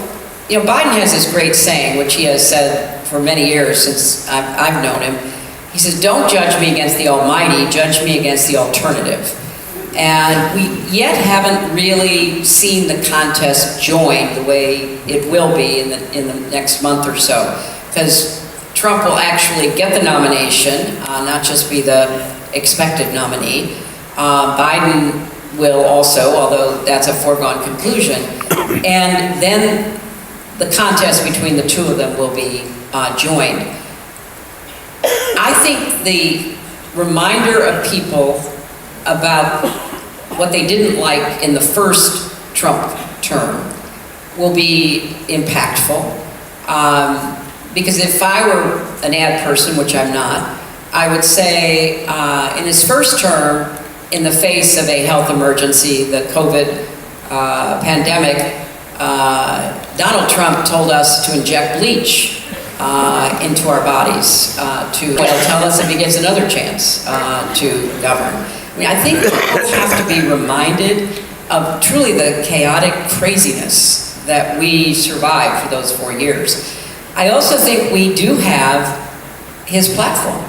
Biden has this great saying, which he has said for many years since I've known him. He says, "Don't judge me against the Almighty, judge me against the alternative." And we yet haven't really seen the contest join the way it will be in the next month or so, because Trump will actually get the nomination, not just be the expected nominee. Biden will also, although that's a foregone conclusion, and then the contest between the two of them will be joined. I think the reminder of people about what they didn't like in the first Trump term will be impactful. Because if I were an ad person, which I'm not, I would say in his first term, in the face of a health emergency, the COVID pandemic, Donald Trump told us to inject bleach into our bodies to tell us if he gets another chance to govern. I mean, I think people have to be reminded of truly the chaotic craziness that we survived for those 4 years. I also think we do have his platform.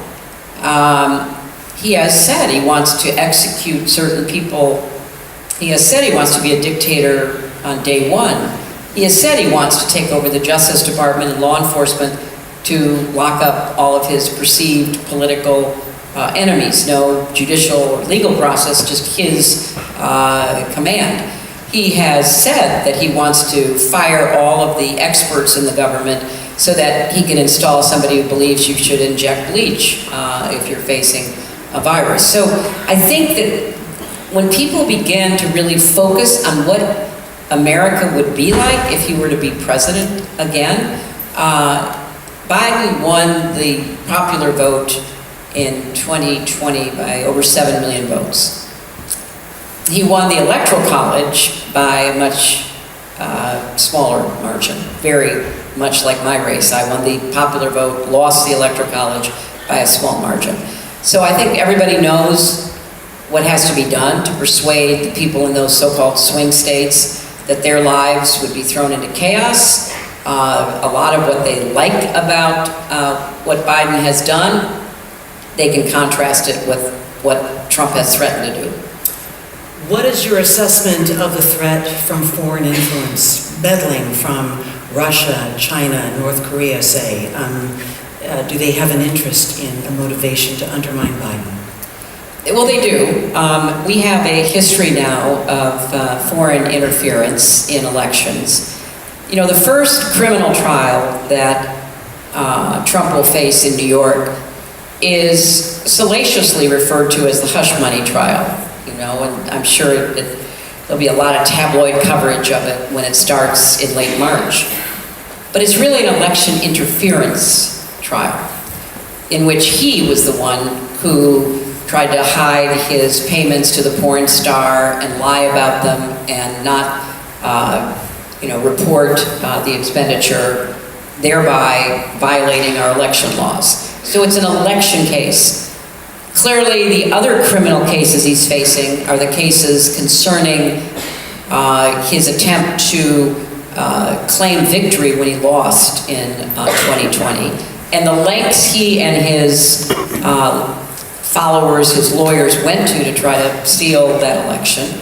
he has said he wants to execute certain people. He has said he wants to be a dictator on day one. He has said he wants to take over the Justice Department and law enforcement to lock up all of his perceived political enemies. No judicial or legal process, just his command. He has said that he wants to fire all of the experts in the government so that he can install somebody who believes you should inject bleach if you're facing a virus. So I think that when people began to really focus on what America would be like if he were to be president again, Biden won the popular vote in 2020 by over 7 million votes. He won the Electoral College by a much smaller margin, very much like my race. I won the popular vote, lost the Electoral College by a small margin. So I think everybody knows what has to be done to persuade the people in those so-called swing states that their lives would be thrown into chaos. A lot of what they like about what Biden has done, they can contrast it with what Trump has threatened to do. What is your assessment of the threat from foreign influence, meddling from Russia, China, North Korea, say? Do they have an interest in a motivation to undermine Biden? Well, they do. We have a history now of foreign interference in elections. You know, the first criminal trial that Trump will face in New York is salaciously referred to as the hush money trial. You know, and I'm sure that there'll be a lot of tabloid coverage of it when it starts in late March. But it's really an election interference trial in which he was the one who tried to hide his payments to the porn star and lie about them and not, report the expenditure, thereby violating our election laws. So it's an election case. Clearly, the other criminal cases he's facing are the cases concerning his attempt to claim victory when he lost in 2020, and the lengths he and his followers, his lawyers, went to try to steal that election.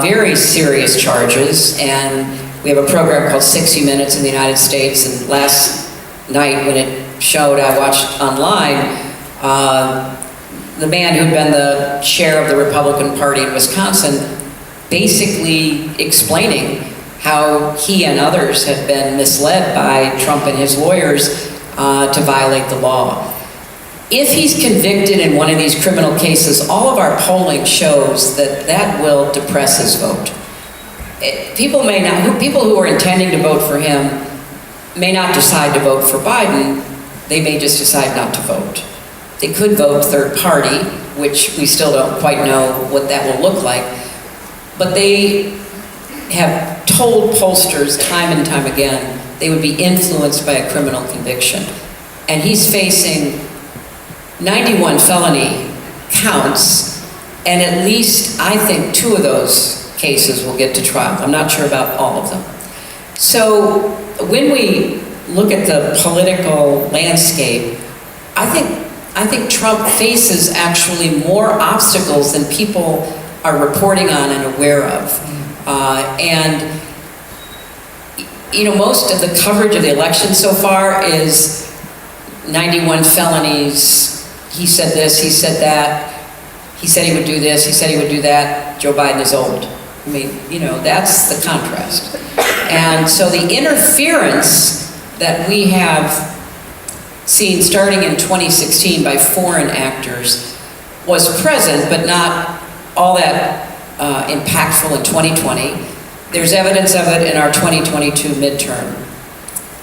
Very serious charges, and we have a program called 60 Minutes in the United States, and last night when it showed, I watched online, the man who'd been the chair of the Republican Party in Wisconsin basically explaining how he and others had been misled by Trump and his lawyers to violate the law. If he's convicted in one of these criminal cases, all of our polling shows that that will depress his vote. People who are intending to vote for him may not decide to vote for Biden, they may just decide not to vote. They could vote third party, which we still don't quite know what that will look like, but they have told pollsters time and time again they would be influenced by a criminal conviction. And he's facing 91 felony counts, and at least I think 2 of those cases will get to trial. I'm not sure about all of them. So when we look at the political landscape, I think Trump faces actually more obstacles than people are reporting on and aware of. And most of the coverage of the election so far is 91 felonies. He said this, he said that. He said he would do this, he said he would do that. Joe Biden is old. I mean, that's the contrast. And so the interference that we have seen starting in 2016 by foreign actors was present, but not all that impactful in 2020. There's evidence of it in our 2022 midterm.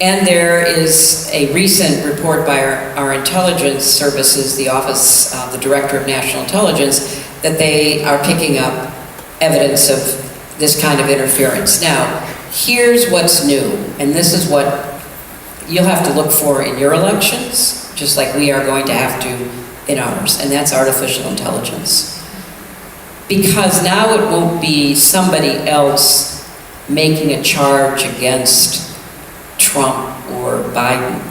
And there is a recent report by our intelligence services, the Office of the Director of National Intelligence, that they are picking up evidence of this kind of interference. Now, here's what's new, and this is what you'll have to look for in your elections, just like we are going to have to in ours, and that's artificial intelligence. Because now it won't be somebody else making a charge against Trump or Biden.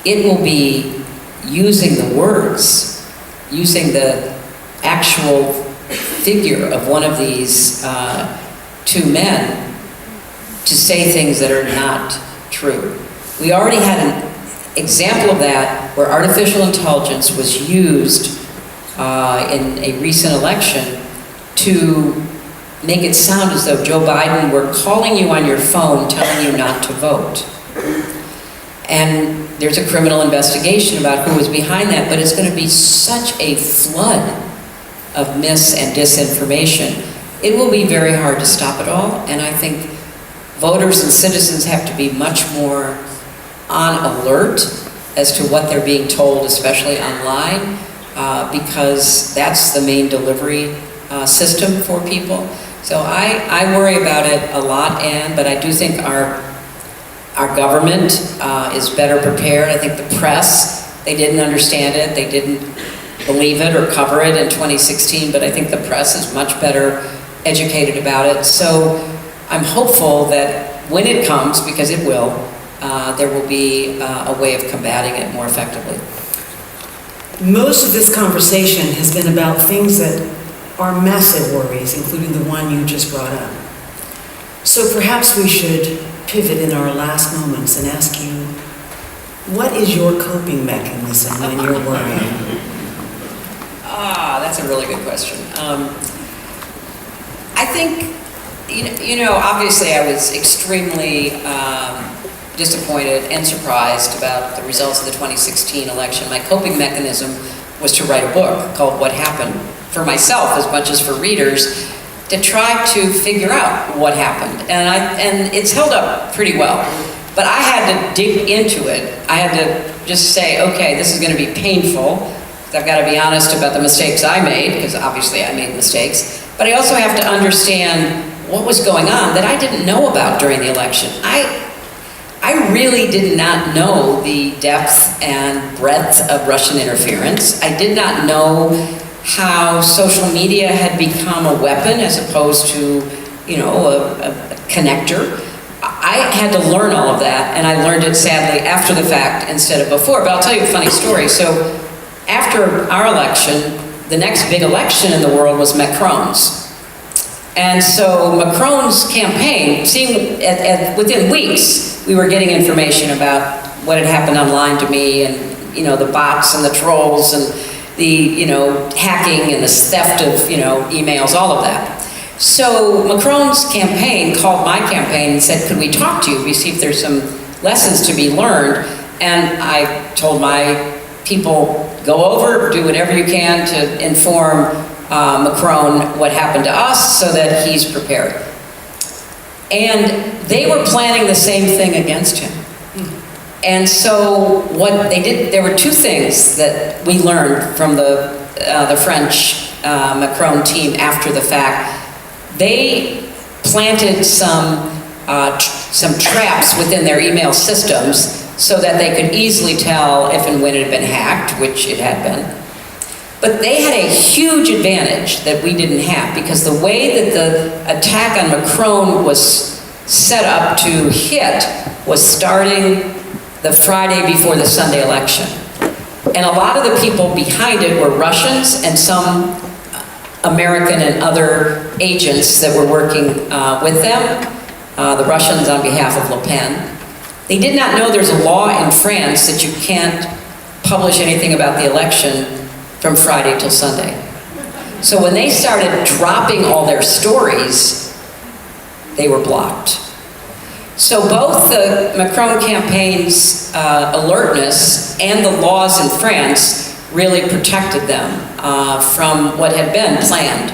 It will be using the words using the actual figure of one of these two men to say things that are not true. We already had an example of that where artificial intelligence was used in a recent election to make it sound as though Joe Biden were calling you on your phone telling you not to vote. And there's a criminal investigation about who was behind that, but it's going to be such a flood of mis and disinformation. It will be very hard to stop it all, and I think voters and citizens have to be much more on alert as to what they're being told, especially online, because that's the main delivery system for people. So I worry about it a lot, Anne, but I do think our government is better prepared. I think the press, they didn't understand it, they didn't believe it or cover it in 2016, but I think the press is much better educated about it. So I'm hopeful that when it comes, because it will, there will be a way of combating it more effectively. Most of this conversation has been about things that are massive worries, including the one you just brought up. So perhaps we should pivot in our last moments and ask you, what is your coping mechanism when you're worrying? That's a really good question. I think, you know, obviously I was extremely disappointed and surprised about the results of the 2016 election. My coping mechanism was to write a book called What Happened, for myself as much as for readers, to try to figure out what happened. And it's held up pretty well. But I had to dig into it. I had to just say, okay, this is going to be painful. I've got to be honest about the mistakes I made, because obviously I made mistakes. But I also have to understand what was going on that I didn't know about during the election. I really did not know the depth and breadth of Russian interference. I did not know how social media had become a weapon as opposed to, you know, a connector. I had to learn all of that, and I learned it sadly after the fact instead of before. But I'll tell you a funny story. So after our election, the next big election in the world was Macron's. And so Macron's campaign, within weeks, we were getting information about what had happened online to me, and, you know, the bots and the trolls and the, you know, hacking and the theft of, you know, emails, all of that. So Macron's campaign called my campaign and said, could we talk to you? We see if there's some lessons to be learned. And I told my people, go over, do whatever you can to inform Macron what happened to us so that he's prepared. And they were planning the same thing against him. And so what they did, there were two things that we learned from the French Macron team after the fact. They planted some traps within their email systems so that they could easily tell if and when it had been hacked, which it had been. But they had a huge advantage that we didn't have, because the way that the attack on Macron was set up to hit was starting the Friday before the Sunday election. And a lot of the people behind it were Russians and some American and other agents that were working with them, the Russians on behalf of Le Pen. They did not know there's a law in France that you can't publish anything about the election from Friday till Sunday. So when they started dropping all their stories, they were blocked. So both the Macron campaign's alertness and the laws in France really protected them from what had been planned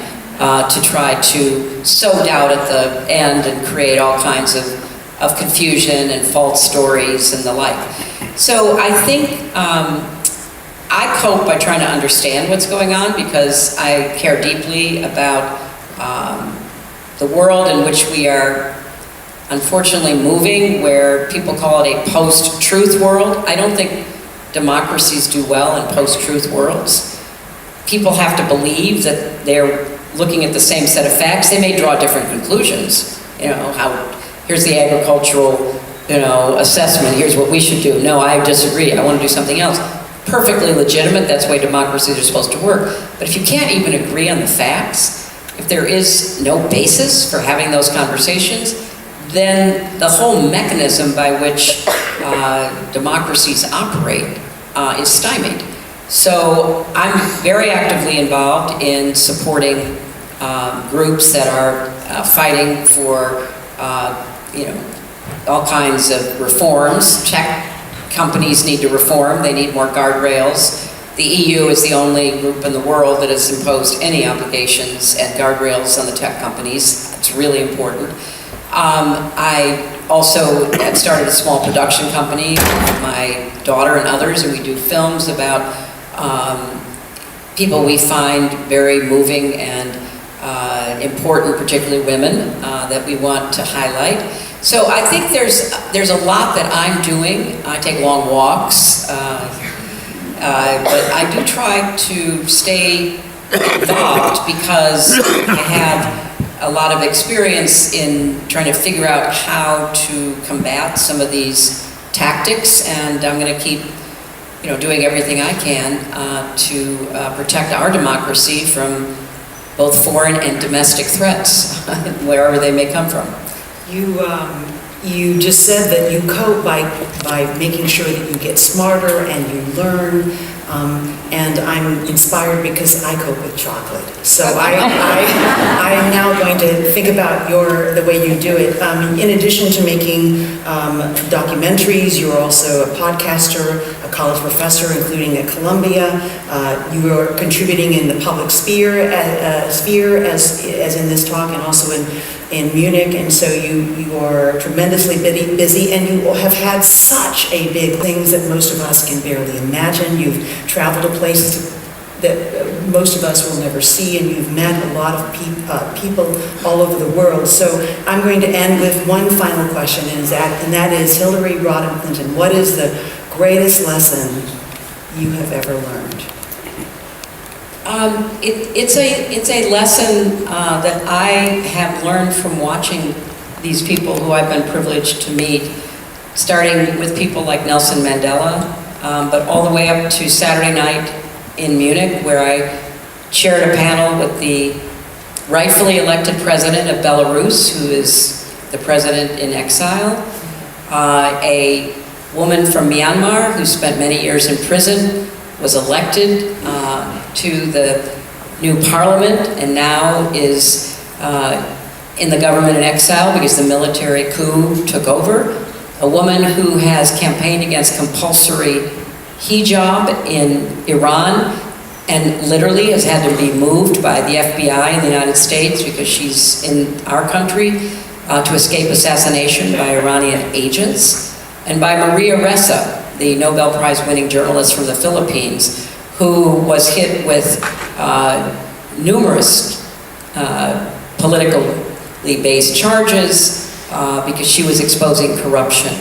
to try to sow doubt at the end and create all kinds of confusion and false stories and the like. So I think I cope by trying to understand what's going on, because I care deeply about the world in which we are unfortunately moving, where people call it a post-truth world. I don't think democracies do well in post-truth worlds. People have to believe that they're looking at the same set of facts. They may draw different conclusions. You know, here's the agricultural, you know, assessment, here's what we should do. No, I disagree, I want to do something else. perfectly legitimate. That's the way democracies are supposed to work. But if you can't even agree on the facts, if there is no basis for having those conversations, then the whole mechanism by which democracies operate is stymied. So I'm very actively involved in supporting groups that are fighting for, all kinds of reforms. Tech companies need to reform. They need more guardrails. The EU is the only group in the world that has imposed any obligations and guardrails on the tech companies. It's really important. I also have started a small production company with my daughter and others, and we do films about people we find very moving and important, particularly women, that we want to highlight. So I think there's a lot that I'm doing. I take long walks, but I do try to stay involved because I have a lot of experience in trying to figure out how to combat some of these tactics, and I'm going to keep doing everything I can to protect our democracy from both foreign and domestic threats, wherever they may come from. You just said that you cope by making sure that you get smarter and you learn, and I'm inspired because I cope with chocolate. So I am now going to think about the way you do it. In addition to making documentaries, you're also a podcaster, a college professor, including at Columbia. You are contributing in the public sphere as in this talk, and also in Munich, and so you are tremendously busy, and you have had such a big things that most of us can barely imagine. You've traveled to places that most of us will never see, and you've met a lot of people all over the world. So I'm going to end with one final question, and that is, Hillary Rodham Clinton, what is the greatest lesson you have ever learned? It's a lesson that I have learned from watching these people who I've been privileged to meet, starting with people like Nelson Mandela, but all the way up to Saturday night in Munich, where I chaired a panel with the rightfully elected president of Belarus, who is the president in exile, a woman from Myanmar who spent many years in prison, was elected to the new parliament, and now is in the government in exile because the military coup took over. A woman who has campaigned against compulsory hijab in Iran and literally has had to be moved by the FBI in the United States because she's in our country to escape assassination by Iranian agents. And by Maria Ressa, the Nobel Prize winning journalist from the Philippines, who was hit with numerous politically based charges because she was exposing corruption.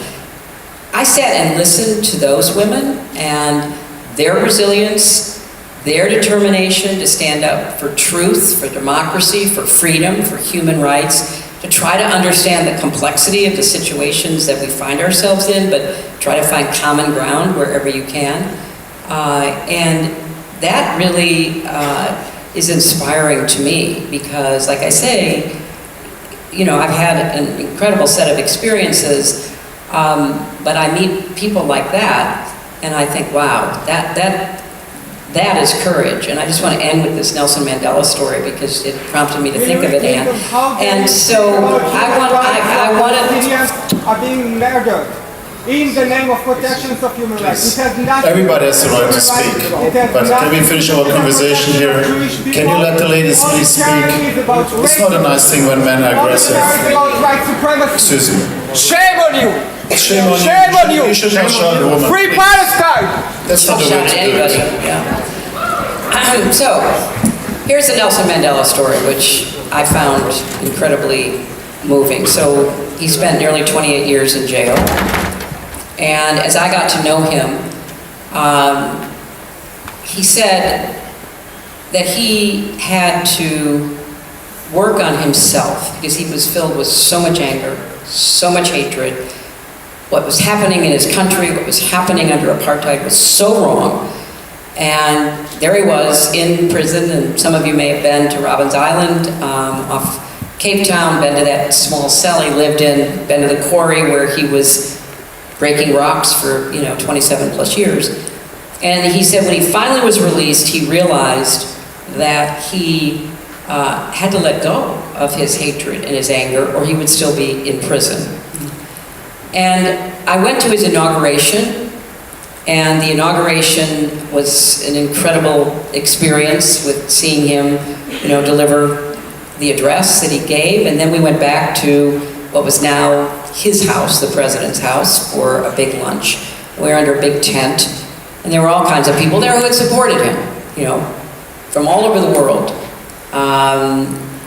I sat and listened to those women and their resilience, their determination to stand up for truth, for democracy, for freedom, for human rights, to try to understand the complexity of the situations that we find ourselves in, but try to find common ground wherever you can. And that really is inspiring to me because, like I say, I've had an incredible set of experiences, but I meet people like that, and I think, wow, that is courage. And I just want to end with this Nelson Mandela story because it prompted me to think of it, Anne. And so I want to... are being murdered in the name of protection of human rights. It has nothing. Everybody has the right to speak, but can we finish our conversation here? Can you let the ladies please speak? It's not a nice thing when men are aggressive. Excuse me. Shame on you! Shame on you. Shame on you! You should not shout at a woman. Free Palestine! That's not the way to do it. Yeah. So, here's the Nelson Mandela story, which I found incredibly moving. So, he spent nearly 28 years in jail. And as I got to know him, he said that he had to work on himself because he was filled with so much anger, so much hatred, what was happening in his country, what was happening under apartheid was so wrong. And there he was in prison, and some of you may have been to Robbins Island off Cape Town, been to that small cell he lived in, been to the quarry where he was breaking rocks for 27 plus years. And he said when he finally was released, he realized that he had to let go of his hatred and his anger, or he would still be in prison. And I went to his inauguration, and the inauguration was an incredible experience with seeing him, deliver the address that he gave. And then we went back to what was now his house, the president's house, for a big lunch. We were under a big tent, and there were all kinds of people there who had supported him, from all over the world.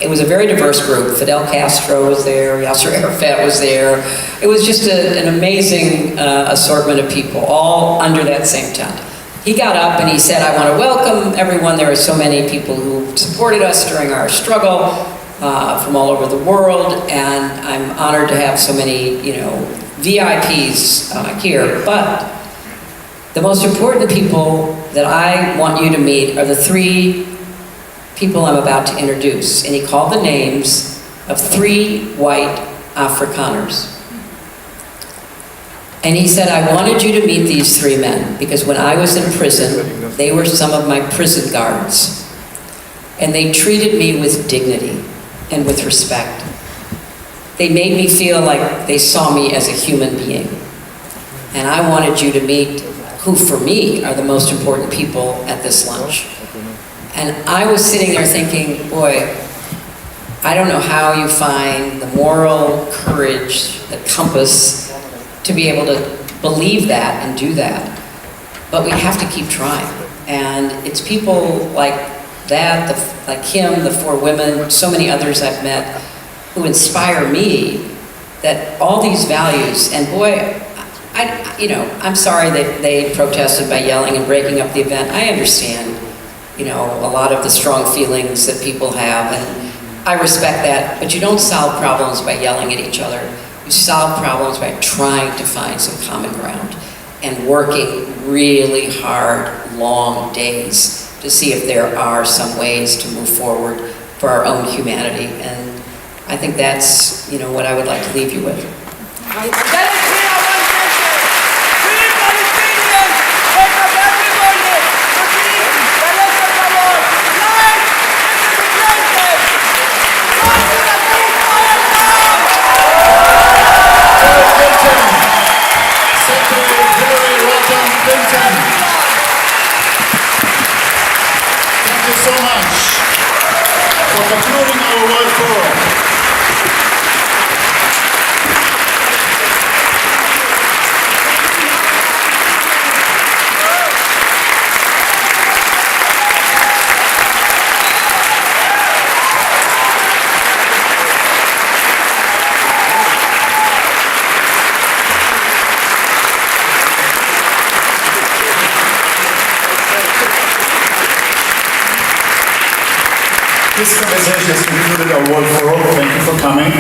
It was a very diverse group. Fidel Castro was there, Yasser Arafat was there. It was just an amazing assortment of people, all under that same tent. He got up and he said, I want to welcome everyone. There are so many people who supported us during our struggle from all over the world, and I'm honored to have so many, VIPs here. But the most important people that I want you to meet are the three people I'm about to introduce. And he called the names of 3 white Afrikaners. And he said, I wanted you to meet these 3 men because when I was in prison, they were some of my prison guards. And they treated me with dignity and with respect. They made me feel like they saw me as a human being. And I wanted you to meet who, for me, are the most important people at this lunch. And I was sitting there thinking, boy, I don't know how you find the moral courage, the compass, to be able to believe that and do that. But we have to keep trying. And it's people like that, like him, the 4 women, so many others I've met, who inspire me, that all these values, and boy, I'm sorry that they protested by yelling and breaking up the event. I understand, a lot of the strong feelings that people have, and I respect that, but you don't solve problems by yelling at each other. You solve problems by trying to find some common ground and working really hard, long days to see if there are some ways to move forward for our own humanity. And I think that's, what I would like to leave you with. So much for concluding our World Forum. This conversation has concluded our World Forum. Thank you for coming.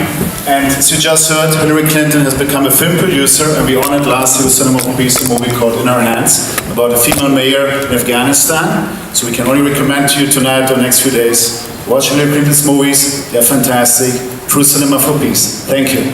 And as you just heard, Hillary Clinton has become a film producer, and we honored last year with Cinema for Peace a movie called In Our Hands about a female mayor in Afghanistan. So we can only recommend to you tonight or next few days, watch Hillary Clinton's movies. They're fantastic. True Cinema for Peace. Thank you.